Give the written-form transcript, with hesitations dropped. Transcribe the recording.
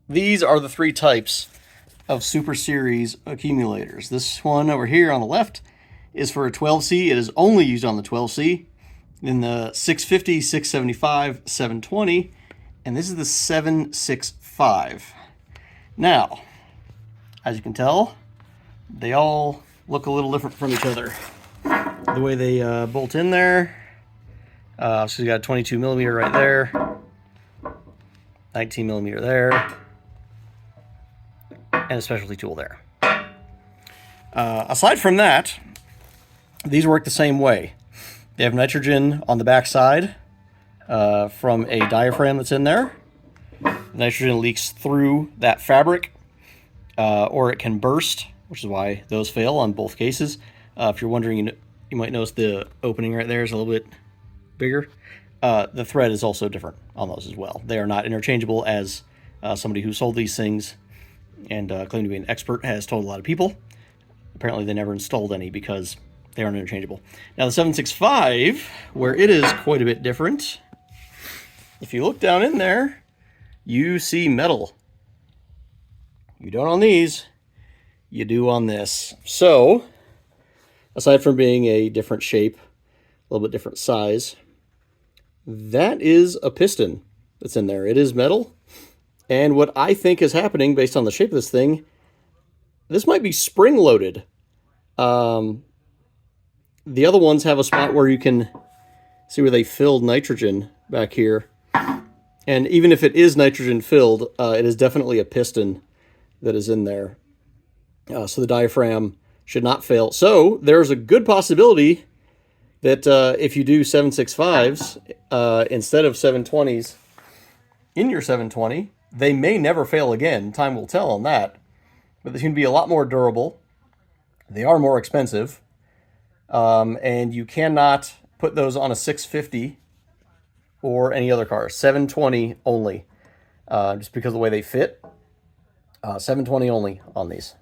These are the three types of Super Series accumulators. This one over here on the left is for a 12C. It is only used on the 12C. Then the 650, 675, 720, and this is the 765. Now, as you can tell, they all look a little different from each other. The way they bolt in there. So you got a 22 millimeter right there, 19 millimeter there, and a specialty tool there. Aside from that, these work the same way. They have nitrogen on the back side from a diaphragm that's in there. Nitrogen leaks through that fabric, or it can burst, which is why those fail on both cases. If you're wondering, you might notice the opening right there is a little bit bigger. The thread is also different on those as well. They are not interchangeable, as somebody who sold these things and claimed to be an expert has told a lot of people. Apparently they never installed any because they aren't interchangeable. Now the 765, where it is quite a bit different, if you look down in there, you see metal. You don't on these, you do on this. So, aside from being a different shape, a little bit different size, that is a piston that's in there. It is metal. And what I think is happening based on the shape of this thing, this might be spring-loaded. The other ones have a spot where you can see where they filled nitrogen back here. And even if it is nitrogen filled, it is definitely a piston that is in there. So the diaphragm should not fail. So there's a good possibility that if you do 765s instead of 720s in your 720, they may never fail again. Time will tell on that. But they seem to be a lot more durable. They are more expensive. And you cannot put those on a 650 or any other car. 720 only. Just because of the way they fit. 720 only on these.